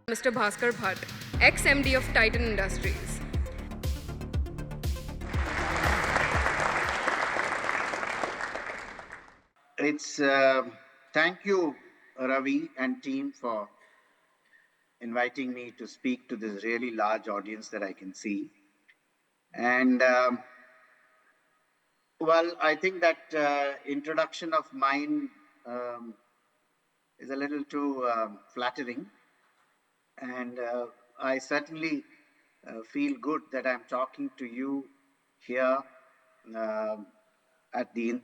Mr. Bhaskar Bhat, ex-MD of Titan Industries. It's thank you, Ravi and team, for inviting me to speak to this really large audience that I can see. And well, I think that introduction of mine is a little too flattering, and I certainly feel good that I'm talking to you here uh, at the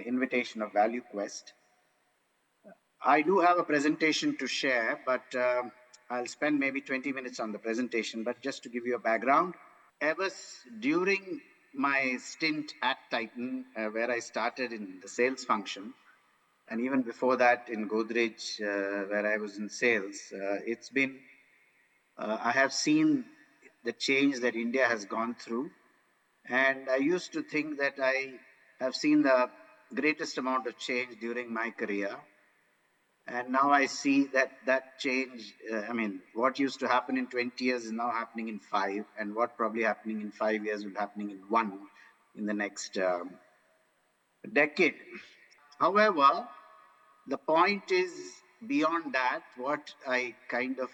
invitation of Value Quest. I do have a presentation to share, but I'll spend maybe 20 minutes on the presentation. But just to give you a background, during my stint at Titan, where I started in the sales function, and even before that in Godrej, where I was in sales, I have seen the change that India has gone through. And I used to think that I have seen the greatest amount of change during my career. And now I see that that change, what used to happen in 20 years is now happening in 5, and what probably happening in 5 years will happening in 1 in the next decade. However, the point is beyond that, what I kind of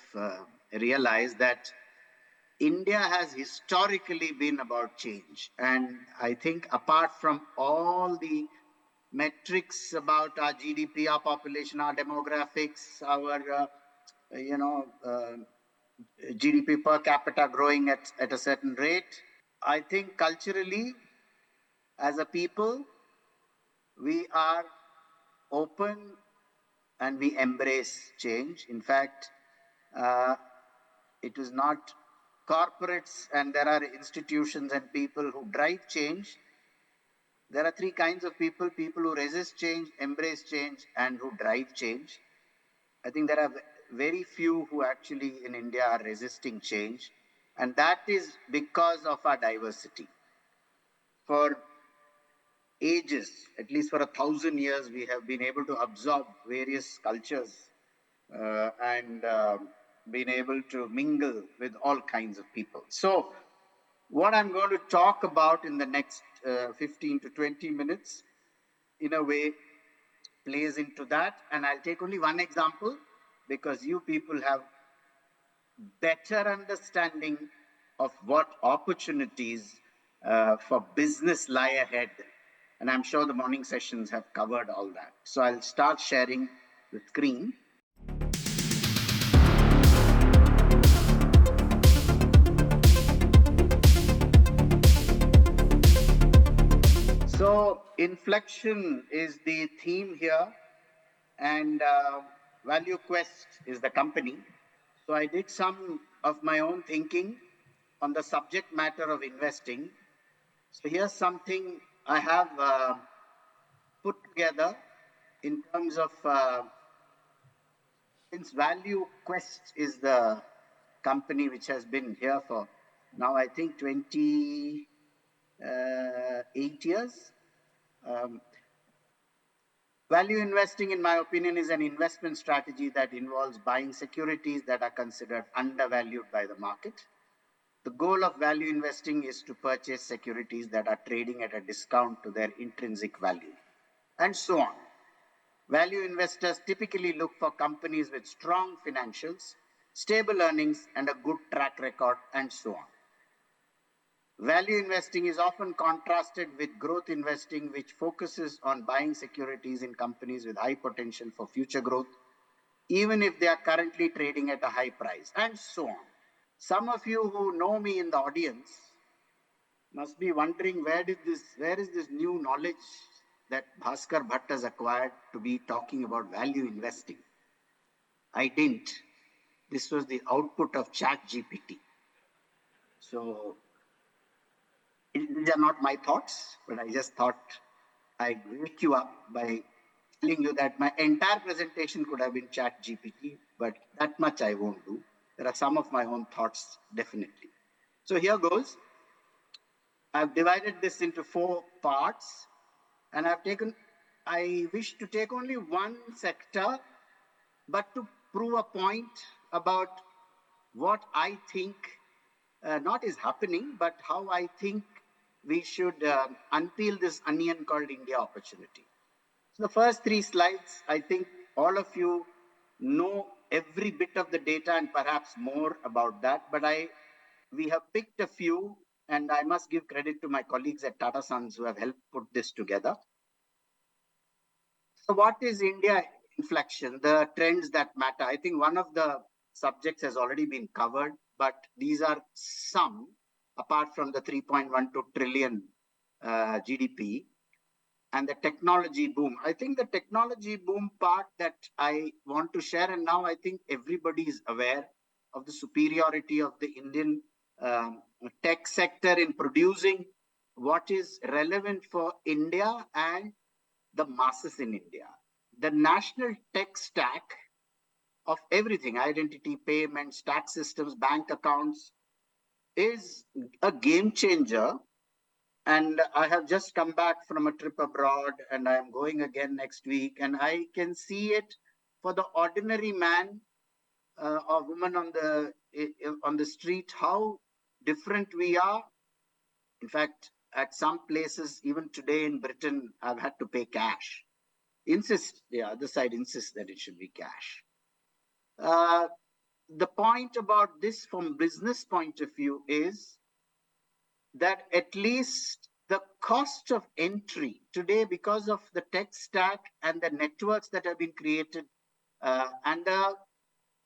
realized that India has historically been about change. And I think apart from all the metrics about our GDP, our population, our demographics, our GDP per capita growing at a certain rate. I think culturally, as a people, we are open and we embrace change. In fact, uh, it is not corporates and there are institutions and people who drive change. There are three kinds of people: people who resist change, embrace change, and who drive change. I think there are very few who actually in India are resisting change, and that is because of our diversity. For ages, at least for 1,000 years, we have been able to absorb various cultures and been able to mingle with all kinds of people. So, what I'm going to talk about in the next 15 to 20 minutes, in a way, plays into that. And I'll take only one example because you people have better understanding of what opportunities for business lie ahead. And I'm sure the morning sessions have covered all that. So I'll start sharing the screen. So Inflexion is the theme here, and Value Quest is the company. So I did some of my own thinking on the subject matter of investing. So here's something I have put together in terms of, since Value Quest is the company which has been here for now, I think 28 years. Value investing, in my opinion, is an investment strategy that involves buying securities that are considered undervalued by the market. The goal of value investing is to purchase securities that are trading at a discount to their intrinsic value, and so on. Value investors typically look for companies with strong financials, stable earnings, and a good track record, and so on. Value investing is often contrasted with growth investing, which focuses on buying securities in companies with high potential for future growth, even if they are currently trading at a high price, and so on. Some of you who know me in the audience must be wondering where is this new knowledge that Bhaskar Bhat has acquired to be talking about value investing. I didn't. This was the output of ChatGPT. So these are not my thoughts, but I just thought I'd wake you up by telling you that my entire presentation could have been ChatGPT, but that much I won't do. There are some of my own thoughts, definitely. So here goes. I've divided this into 4 parts, and I wish to take only one sector, but to prove a point about what I think not is happening, but how I think we should unpeel this onion called India opportunity. So the first three slides, I think all of you know every bit of the data and perhaps more about that, but we have picked a few, and I must give credit to my colleagues at Tata Sons who have helped put this together. So what is India inflection? The trends that matter. I think one of the subjects has already been covered, but these are some, apart from the 3.12 trillion GDP and the technology boom. I think the technology boom part that I want to share, and now I think everybody is aware of the superiority of the Indian tech sector in producing what is relevant for India and the masses in India. The national tech stack of everything, identity, payments, tax systems, bank accounts, is a game changer. And I have just come back from a trip abroad and I am going again next week. And I can see it for the ordinary man or woman on the street, how different we are. In fact, at some places, even today in Britain, I've had to pay cash. The other side insists that it should be cash. The point about this from business point of view is that at least the cost of entry today, because of the tech stack and the networks that have been created and the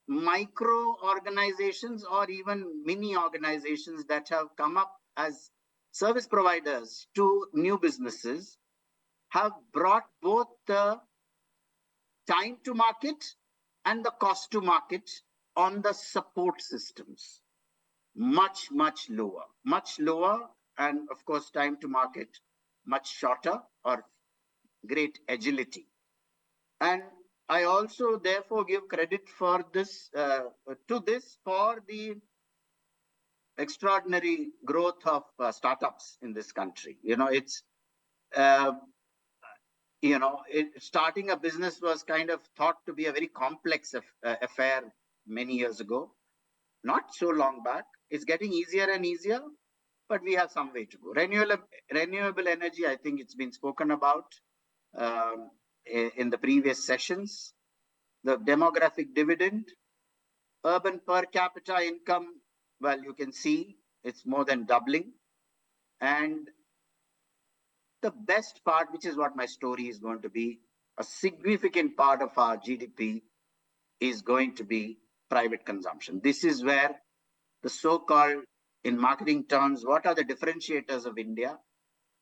micro organizations or even mini organizations that have come up as service providers to new businesses, have brought both the time to market and the cost to market on the support systems much lower, and of course time to market much shorter or great agility. And I also therefore give credit for this for the extraordinary growth of startups in this country. Uh, starting a business was kind of thought to be a very complex affair many years ago, not so long back. It's getting easier and easier, but we have some way to go. Renewable energy, I think it's been spoken about in the previous sessions. The demographic dividend, urban per capita income, well, you can see it's more than doubling. And the best part, which is what my story is going to be, a significant part of our GDP is going to be private consumption. This is where the so-called, in marketing terms, what are the differentiators of India?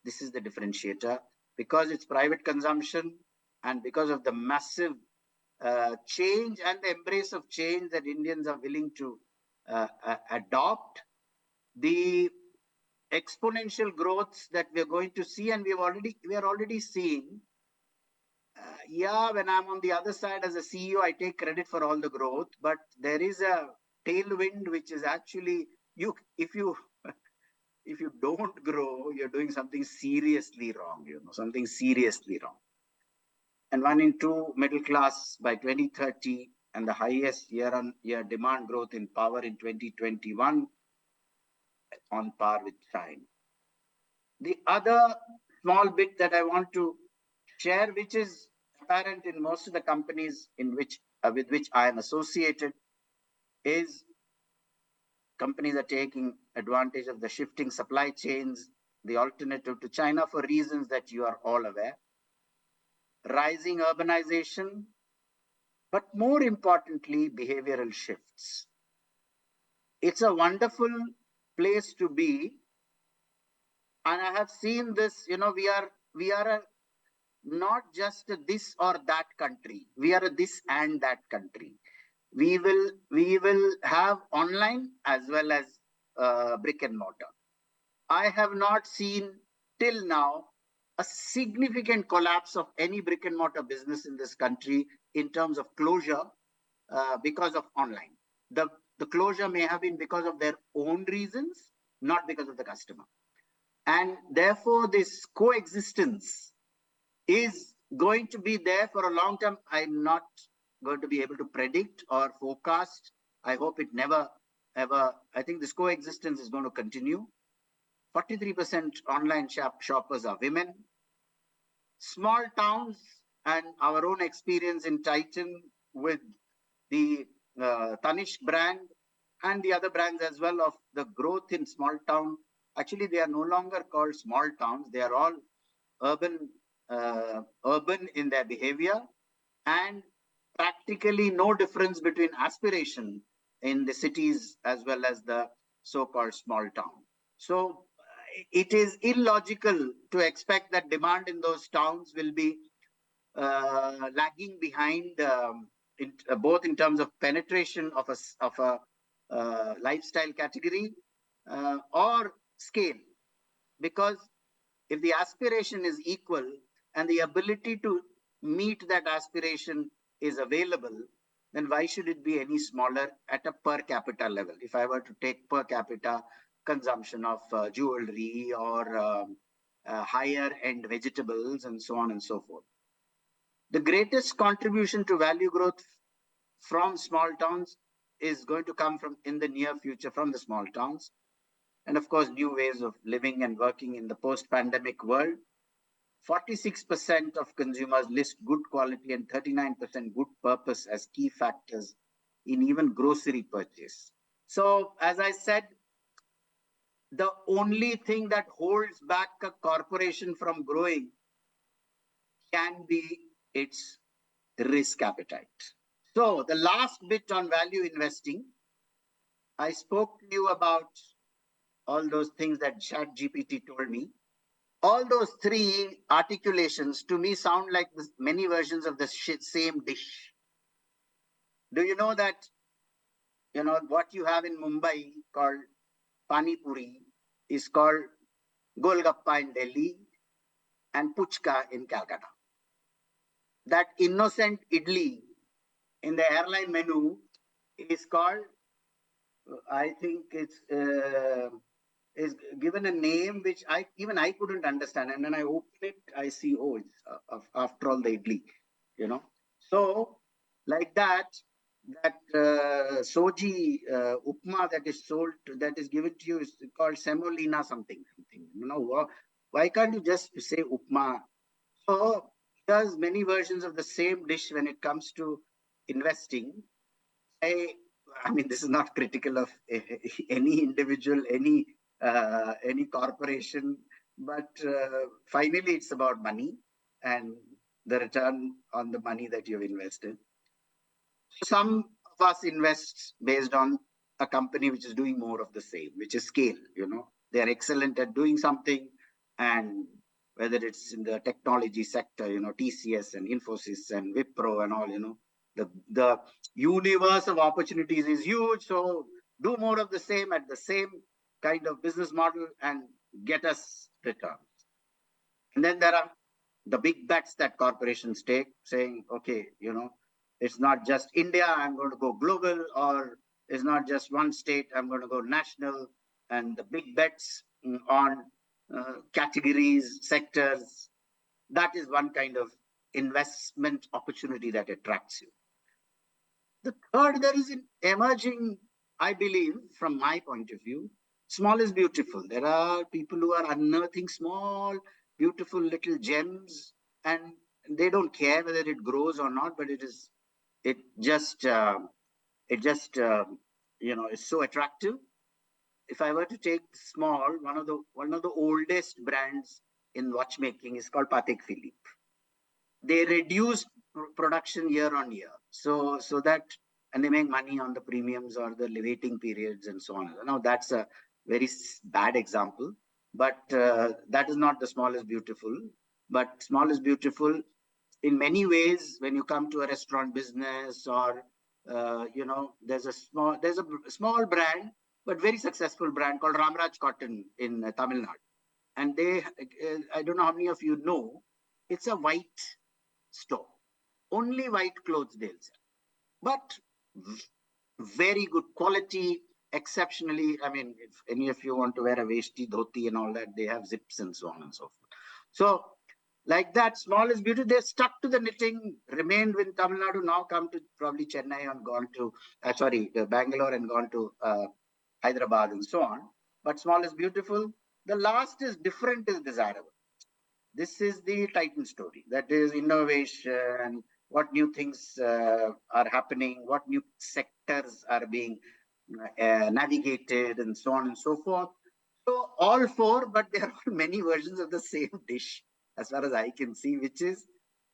This is the differentiator. Because it's private consumption and because of the massive change and the embrace of change that Indians are willing to adopt, the exponential growths that we're going to see, and we are already seeing. When I'm on the other side as a CEO, I take credit for all the growth, but there is a tailwind which is actually if you don't grow, you're doing something seriously wrong. Something seriously wrong. And 1 in 2 middle class by 2030, and the highest year-on-year demand growth in power in 2021, on par with China. The other small bit that I want to share, which is apparent in most of the companies with which I am associated, is companies are taking advantage of the shifting supply chains, the alternative to China for reasons that you are all aware. Rising urbanization, but more importantly, behavioral shifts. It's a wonderful place to be. And I have seen this, we are not just a this or that country. We are a this and that country. We will have online as well as brick and mortar. I have not seen till now a significant collapse of any brick and mortar business in this country in terms of closure because of online. The closure may have been because of their own reasons, not because of the customer. And therefore, this coexistence is going to be there for a long time. I'm not going to be able to predict or forecast. I hope it never ever. I think this coexistence is going to continue. 43% online shoppers are women. Small towns and our own experience in Titan with the Tanishq brand and the other brands as well of the growth in small town. Actually, they are no longer called small towns. They are all urban, urban in their behavior, and practically no difference between aspiration in the cities as well as the so-called small town. So it is illogical to expect that demand in those towns will be lagging behind, both in terms of penetration of a lifestyle category or scale, because if the aspiration is equal and the ability to meet that aspiration is available, then why should it be any smaller at a per capita level? If I were to take per capita consumption of jewelry or higher end vegetables and so on and so forth. The greatest contribution to value growth from small towns is going to come from in the near future from the small towns. And of course, new ways of living and working in the post-pandemic world. 46% of consumers list good quality and 39% good purpose as key factors in even grocery purchase. So, as I said, the only thing that holds back a corporation from growing can be its risk appetite. So, the last bit on value investing, I spoke to you about all those things that ChatGPT told me. All those three articulations to me sound like many versions of the same dish. Do you know that, what you have in Mumbai called Pani Puri is called Golgappa in Delhi and Puchka in Calcutta? That innocent idli in the airline menu is called, I think it's is given a name which I couldn't understand, and then I open it, I see, oh, it's after all the idli, So like that soji upma that is sold, that is given to you is called semolina something. Why can't you just say upma? So there's many versions of the same dish when it comes to investing. I, I mean, this is not critical of any individual, any corporation, but finally, it's about money and the return on the money that you've invested. Some of us invest based on a company which is doing more of the same, which is scale. They are excellent at doing something, and whether it's in the technology sector, TCS and Infosys and Wipro and all, the universe of opportunities is huge. So do more of the same at the same kind of business model and get us returns. And then there are the big bets that corporations take, saying, okay, it's not just India, I'm going to go global, or it's not just one state, I'm going to go national. And the big bets on categories, sectors, that is one kind of investment opportunity that attracts you. The third, there is an emerging, I believe, from my point of view, small is beautiful. There are people who are unearthing small, beautiful little gems, and they don't care whether it grows or not, but it just, is so attractive. If I were to take small, one of the oldest brands in watchmaking is called Patek Philippe. They reduce production year on year, so that, and they make money on the premiums or the waiting periods and so on. Now that's a very bad example, but that is not the small is beautiful. But small is beautiful in many ways. When you come to a restaurant business, or there's a small brand but very successful brand called Ramraj Cotton in Tamil Nadu, and they, I don't know how many of you know, it's a white store. Only white clothes they'll sell. But very good quality, exceptionally. I mean, if any of you want to wear a veshti, dhoti and all that, they have zips and so on and so forth. So, like that, small is beautiful. They're stuck to the knitting, remained with Tamil Nadu, now come to probably Chennai and gone to, Bangalore and gone to Hyderabad, and so on. But small is beautiful. The last is different is desirable. This is the Titan story. That is innovation, what new things are happening, what new sectors are being navigated, and so on and so forth. So all four, but there are many versions of the same dish, as far as I can see, which is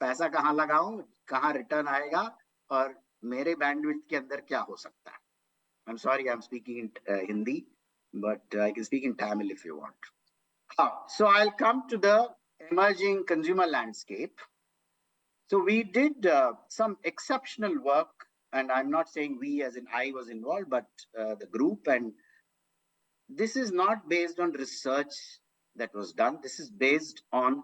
पैसा कहाँ लगाऊं, कहाँ return आएगा, और मेरे bandwidth के अंदर क्या हो सकता है. I'm sorry, I'm speaking in Hindi, but I can speak in Tamil if you want. So I'll come to the emerging consumer landscape. So we did some exceptional work, and I'm not saying we as in I was involved, but the group. And this is not based on research that was done. This is based on,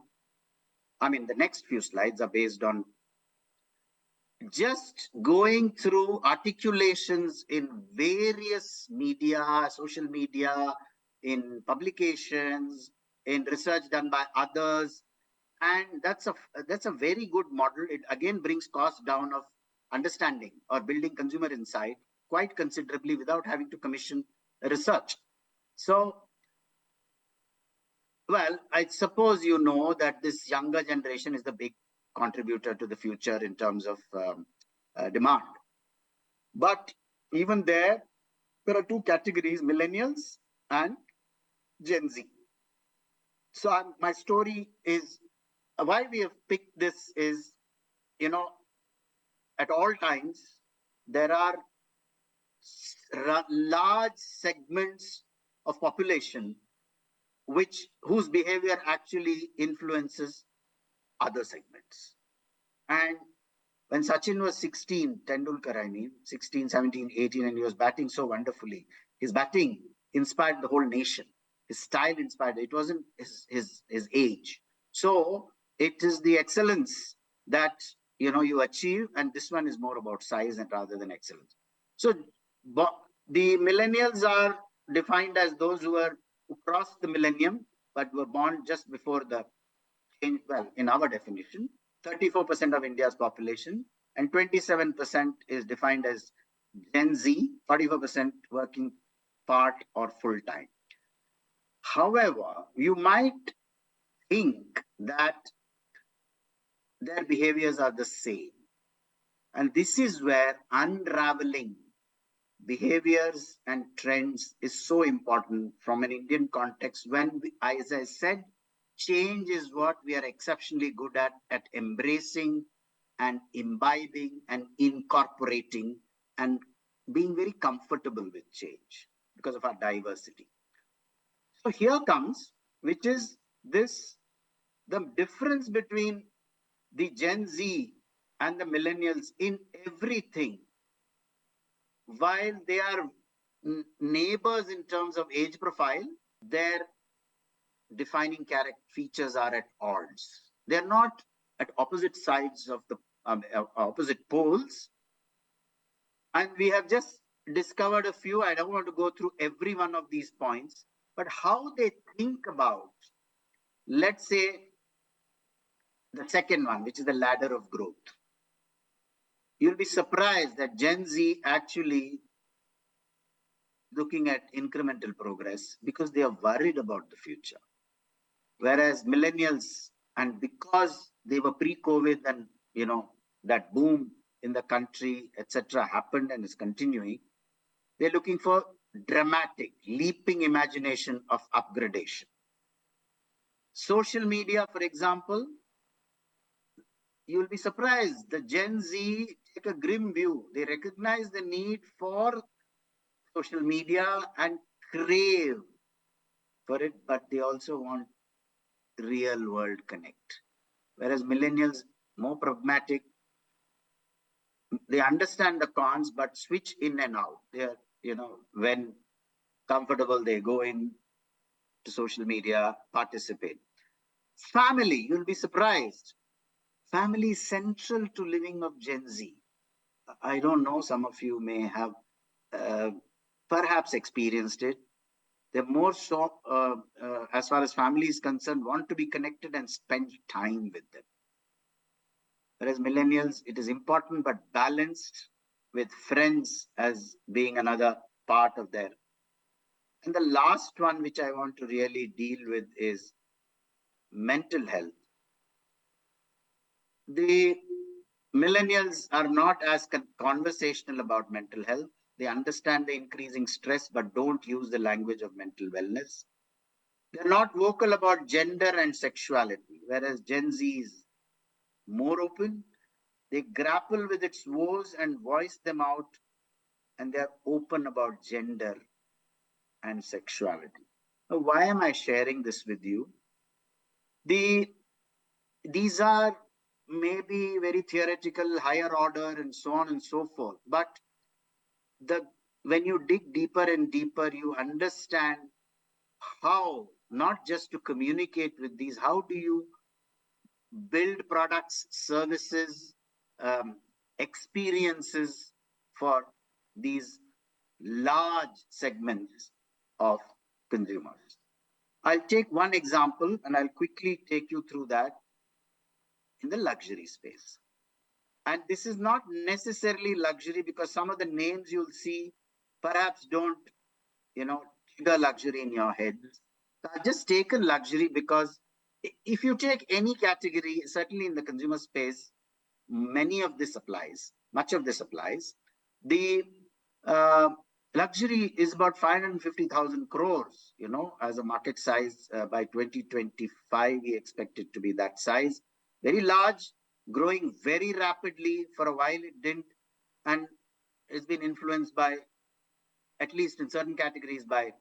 the next few slides are based on just going through articulations in various media, social media, in publications, in research done by others. And that's a very good model. It again brings costs down of understanding or building consumer insight quite considerably without having to commission research. So, well, I suppose you know that this younger generation is the big contributor to the future in terms of demand. But even there are two categories: millennials and Gen Z. So my story is why we have picked this is, at all times, there are large segments of population whose behavior actually influences other segments. And when Sachin was 16, Tendulkar, 16, 17, 18, and he was batting so wonderfully, his batting inspired the whole nation. His style inspired, it wasn't his age. So it is the excellence that you achieve, and this one is more about size and rather than excellence. So the millennials are defined as those who crossed the millennium but were born just before the change. Well, in our definition, 34% of India's population, and 27% is defined as Gen Z, 44% working part or full time. However, you might think that their behaviors are the same. And this is where unraveling behaviors and trends is so important from an Indian context when, as I said, change is what we are exceptionally good at embracing and imbibing and incorporating and being very comfortable with change because of our diversity. So here comes, which is the difference between the Gen Z and the millennials in everything. While they are neighbors in terms of age profile, their defining features are at odds. They're not at opposite sides of the opposite poles. And we have just discovered a few. I don't want to go through every one of these points, but how they think about, let's say, the second one, which is the ladder of growth. You'll be surprised that Gen Z actually looking at incremental progress because they are worried about the future. Whereas millennials, and because they were pre-COVID and, that boom in the country, etc., happened and is continuing, they're looking for dramatic, leaping imagination of upgradation. Social media, for example, you'll be surprised. The Gen Z take a grim view. They recognize the need for social media and crave for it, but they also want real world connect. Whereas millennials, more pragmatic, they understand the cons, but switch in and out. They're, when comfortable, they go in to social media, participate. Family, you'll be surprised. Family is central to living of Gen Z. I don't know, some of you may have perhaps experienced it. They're more so, as far as family is concerned, want to be connected and spend time with them. Whereas millennials, it is important but balanced with friends as being another part of their And the last one, which I want to really deal with, is mental health. The millennials are not as conversational about mental health. They understand the increasing stress, but don't use the language of mental wellness. They're not vocal about gender and sexuality, whereas Gen Z is more open. They grapple with its woes and voice them out, and they're open about gender and sexuality. Now, why am I sharing this with you? The These are maybe very theoretical, higher order, and so on and so forth. But the when you dig deeper and deeper, you understand how not just to communicate with these, how do you build products, services, um, experiences for these large segments of consumers. I'll take one example and I'll quickly take you through that in the luxury space. And this is not necessarily luxury because some of the names you'll see perhaps don't, trigger luxury in your head. So I've just taken luxury because if you take any category, certainly in the consumer space, much of this applies. The uh, luxury is about 550,000 crores, as a market size. By 2025, we expect it to be that size. Very large, growing very rapidly. For a while, it didn't. And it's been influenced by, at least in certain categories, by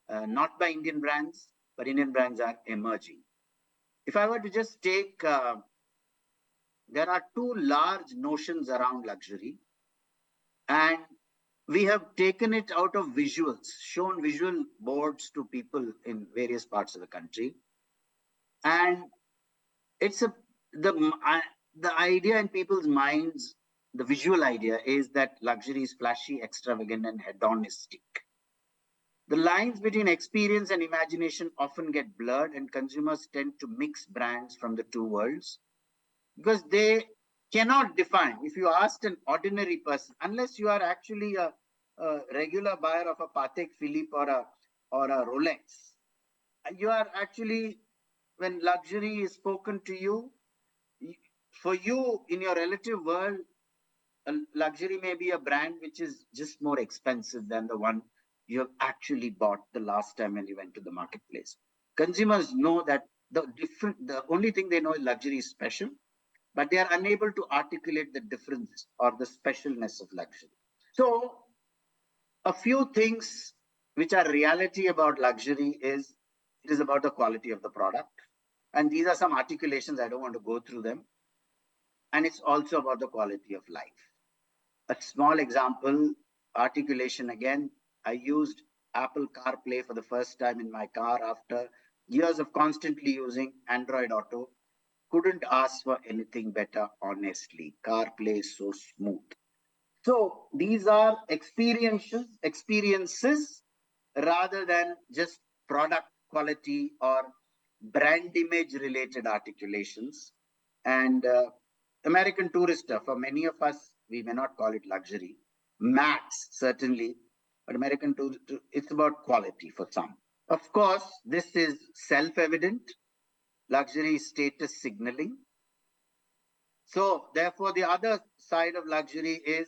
not by Indian brands, but Indian brands are emerging. If I were to just take, there are two large notions around luxury, and we have taken it out of visuals, shown visual boards to people in various parts of the country. And it's the, the idea in people's minds, the visual idea is that luxury is flashy, extravagant, and hedonistic. The lines between experience and imagination often get blurred, and consumers tend to mix brands from the two worlds because they cannot define. If you asked an ordinary person, unless you are actually a regular buyer of a Patek Philippe or a Rolex, you are actually, when luxury is spoken to you, for you in your relative world, a luxury may be a brand which is just more expensive than the one you have actually bought the last time when you went to the marketplace. Consumers know that the only thing they know is luxury is special, but they are unable to articulate the difference or the specialness of luxury. So, a few things which are reality about luxury is it is about the quality of the product. And these are some articulations, I don't want to go through them. And it's also about the quality of life. A small example, articulation again. I used Apple CarPlay for the first time in my car after years of constantly using Android Auto. Couldn't ask for anything better, honestly. CarPlay is so smooth. So these are experiences rather than just product quality or brand image related articulations. And American Tourister, for many of us, we may not call it luxury. Max, certainly, but American Tourister, it's about quality for some. Of course, this is self evident. Luxury is status signaling. So, therefore, the other side of luxury is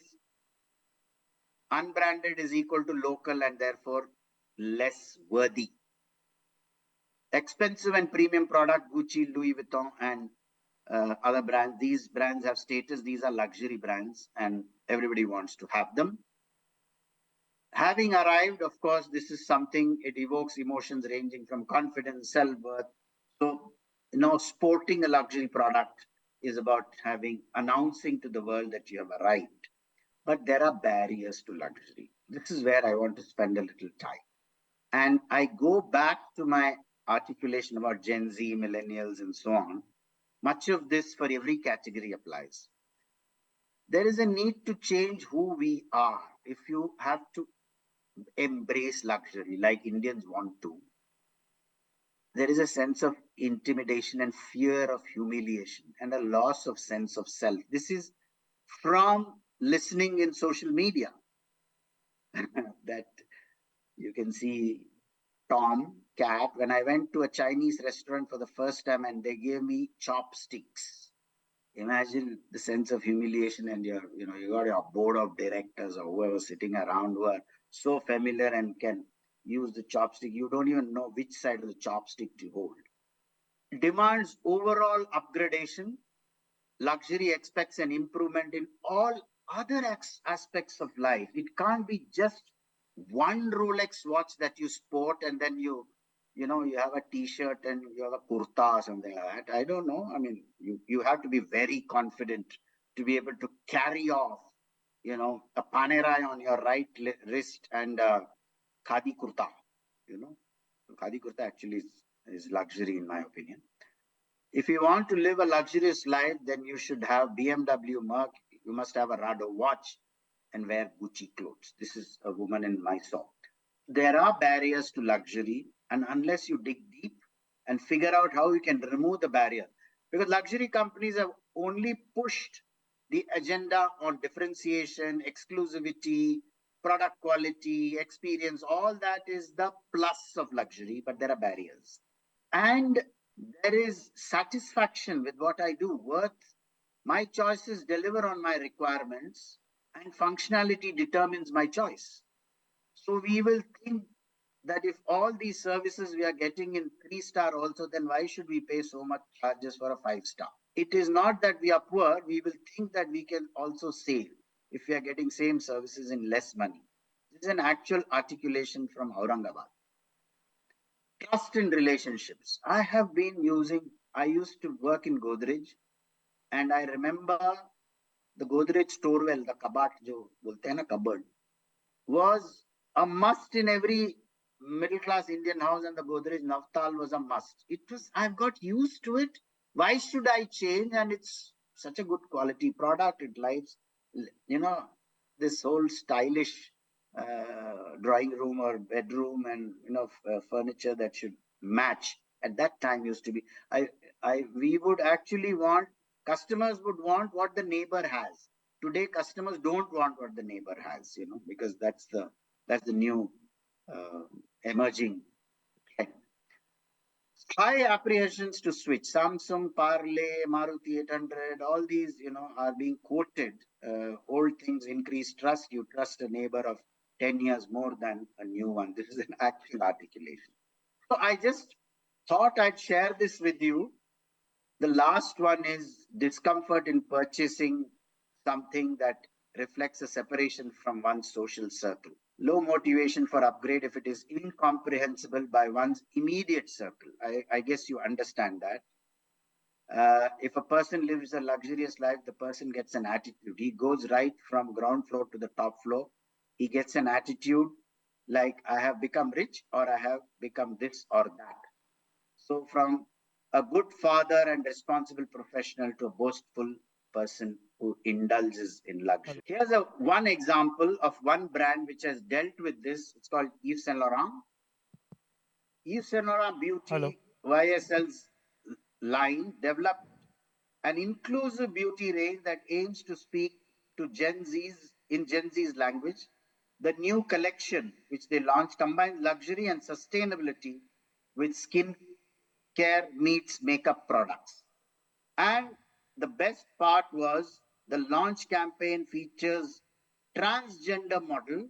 unbranded is equal to local and therefore less worthy. Expensive and premium product, Gucci, Louis Vuitton, and other brands, these brands have status. These are luxury brands and everybody wants to have them. Having arrived, of course, this is something, it evokes emotions ranging from confidence, self-worth. So, sporting a luxury product is about announcing to the world that you have arrived. But there are barriers to luxury. This is where I want to spend a little time. And I go back to my articulation about Gen Z, millennials, and so on. Much of this for every category applies. There is a need to change who we are. If you have to embrace luxury like Indians want to, there is a sense of intimidation and fear of humiliation and a loss of sense of self. This is from listening in social media that you can see Tom, cat, when I went to a Chinese restaurant for the first time and they gave me chopsticks. Imagine the sense of humiliation, and you got your board of directors or whoever sitting around who are so familiar and can use the chopstick. You don't even know which side of the chopstick to hold. Demands overall upgradation. Luxury expects an improvement in all other aspects of life. It can't be just one Rolex watch that you sport and then you have a t-shirt and you have a kurta or something like that. I don't know. I mean, you have to be very confident to be able to carry off, a panerai on your right wrist and khadi kurta. You know, khadi kurta actually is luxury in my opinion. If you want to live a luxurious life, then you should have BMW Merc. You must have a Rado watch and wear Gucci clothes. This is a woman in Mysore. There are barriers to luxury, and unless you dig deep and figure out how you can remove the barrier, because luxury companies have only pushed the agenda on differentiation, exclusivity, product quality, experience, all that is the plus of luxury, but there are barriers. And there is satisfaction with what I do, worth my choices deliver on my requirements, and functionality determines my choice. So we will think that if all these services we are getting in 3-star also, then why should we pay so much charges for a 5-star? It is not that we are poor. We will think that we can also save if we are getting same services in less money. This is an actual articulation from Aurangabad. Trust in relationships. I used to work in Godrej, and I remember the Godrej Storewell, the kabat, jo bolte hai na cupboard, was a must in every middle class Indian house, and the Godrej Navtal was a must. I've got used to it. Why should I change? And it's such a good quality product. It lives, you know, this whole stylish drawing room or bedroom and, furniture that should match at that time used to be. We would actually customers would want what the neighbor has. Today customers don't want what the neighbor has, because that's the new uh, emerging trend. High apprehensions to switch. Samsung, Parley, Maruti 800, all these, are being quoted. Old things increase trust. You trust a neighbor of 10 years more than a new one. This is an actual articulation. So I just thought I'd share this with you. The last one is discomfort in purchasing something that reflects a separation from one's social circle. Low motivation for upgrade if it is incomprehensible by one's immediate circle. I guess you understand that. If a person lives a luxurious life, the person gets an attitude. He goes right from ground floor to the top floor. He gets an attitude like, I have become rich or I have become this or that. So, from a good father and responsible professional to a boastful person who indulges in luxury. Here's one example of one brand which has dealt with this. It's called Yves Saint Laurent. Yves Saint Laurent Hello. Beauty YSL's line developed an inclusive beauty range that aims to speak to Gen Z's in Gen Z's language. The new collection, which they launched, combines luxury and sustainability with skin care meets makeup products. And the best part was the launch campaign features transgender model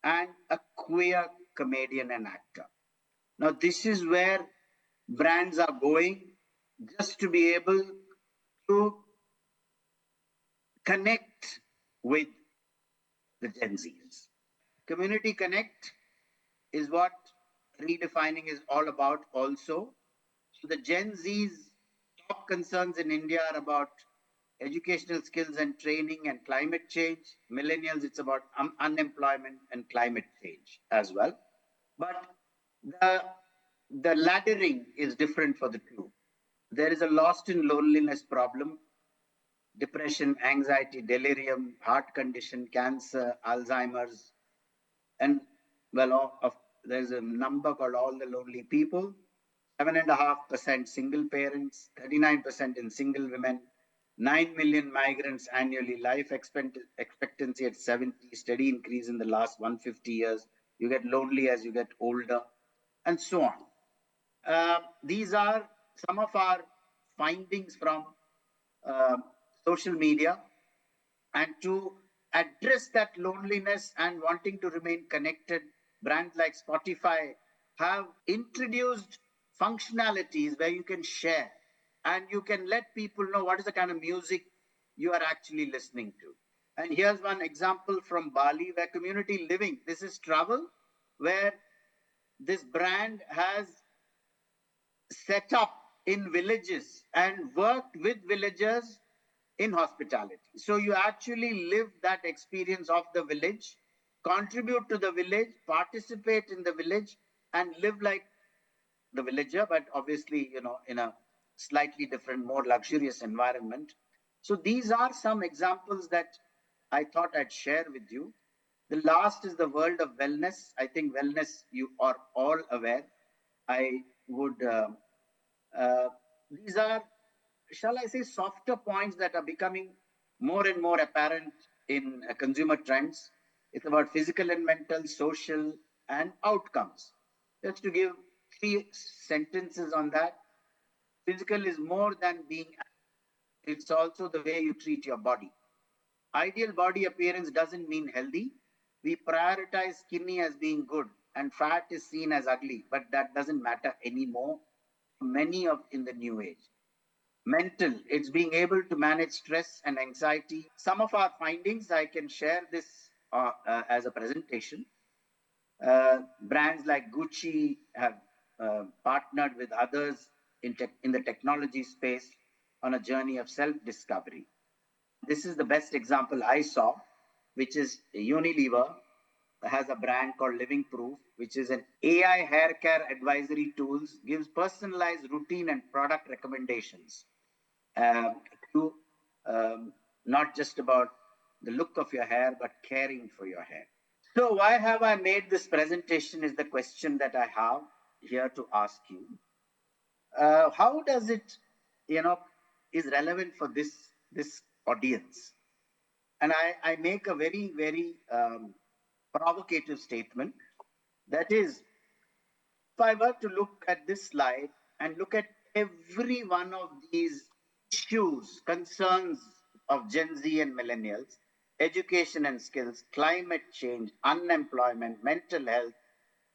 and a queer comedian and actor. Now, this is where brands are going, just to be able to connect with the Gen Zs. Community Connect is what redefining is all about also. So the Gen Z's top concerns in India are about educational skills and training and climate change. Millennials, it's about unemployment and climate change as well. But the, the laddering is different for the two. There is a lost in loneliness problem, depression, anxiety, delirium, heart condition, cancer, Alzheimer's, and there's a number called All the Lonely People. 7.5% single parents, 39% in single women, 9 million migrants annually, life expectancy at 70, steady increase in the last 150 years. You get lonely as you get older. and so on. These are some of our findings from uh, social media, and to address that loneliness and wanting to remain connected, brands like Spotify have introduced functionalities where you can share and you can let people know what is the kind of music you are actually listening to. And here's one example from Bali where community living, this is travel, where this brand has set up in villages and worked with villagers in hospitality. So you actually live that experience of the village, contribute to the village, participate in the village, and live like the villager, but obviously, in a slightly different, more luxurious environment. So these are some examples that I thought I'd share with you. The last is the world of wellness. I think wellness, you are all aware. I would uh, these are, shall I say, softer points that are becoming more and more apparent in consumer trends. It's about physical and mental, social, and outcomes. Just to give 3 sentences on that. Physical is more than being, it's also the way you treat your body. Ideal body appearance doesn't mean healthy. We prioritize skinny as being good and fat is seen as ugly, but that doesn't matter anymore. Many of in the new age. Mental, it's being able to manage stress and anxiety. Some of our findings, I can share this as a presentation. Brands like Gucci have partnered with others in the technology space on a journey of self-discovery. This is the best example I saw, which is Unilever has a brand called Living Proof, which is an AI hair care advisory tools, gives personalized routine and product recommendations uh, to not just about the look of your hair, but caring for your hair. So, why have I made this presentation? Is the question that I have here to ask you. How does it, is relevant for this audience? And I make a very, very provocative statement. That is, if I were to look at this slide and look at every one of these issues, concerns of Gen Z and millennials, education and skills, climate change, unemployment, mental health,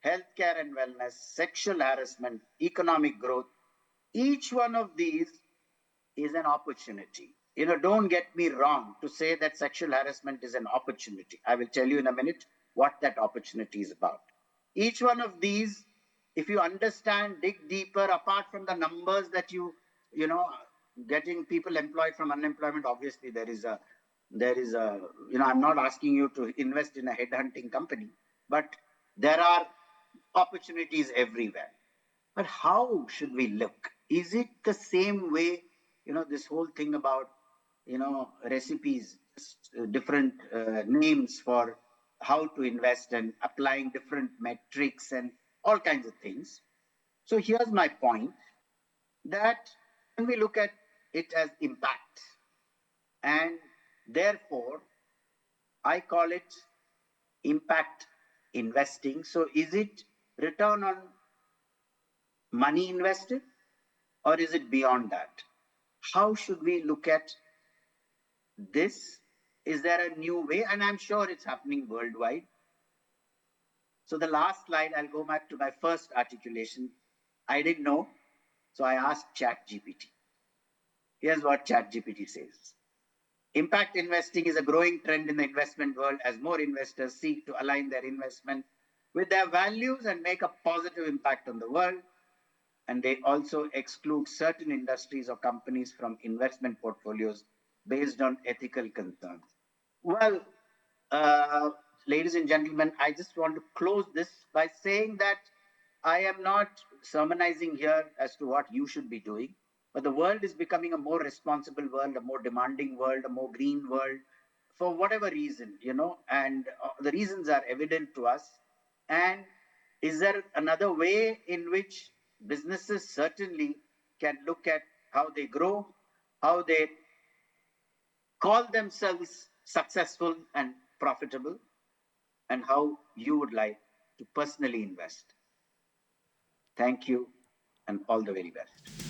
healthcare and wellness, sexual harassment, economic growth, each one of these is an opportunity. Don't get me wrong to say that sexual harassment is an opportunity. I will tell you in a minute what that opportunity is about. Each one of these, if you understand, dig deeper, apart from the numbers that you know, getting people employed from unemployment, obviously there is a, I'm not asking you to invest in a headhunting company, but there are opportunities everywhere. But how should we look? Is it the same way, this whole thing about, recipes, different names for how to invest and applying different metrics and all kinds of things. So here's my point that when we look at it as impact, and therefore I call it impact investing. So is it return on money invested, or is it beyond that? How should we look at this? Is there a new way? And I'm sure it's happening worldwide. So the last slide, I'll go back to my first articulation. I didn't know, so I asked ChatGPT. Here's what ChatGPT says. Impact investing is a growing trend in the investment world as more investors seek to align their investment with their values and make a positive impact on the world. And they also exclude certain industries or companies from investment portfolios based on ethical concerns. Well, uh, ladies and gentlemen, I just want to close this by saying that I am not sermonizing here as to what you should be doing, but the world is becoming a more responsible world, a more demanding world, a more green world, for whatever reason, and the reasons are evident to us. And is there another way in which businesses certainly can look at how they grow, how they call themselves successful and profitable, and how you would like to personally invest? Thank you and all the very best.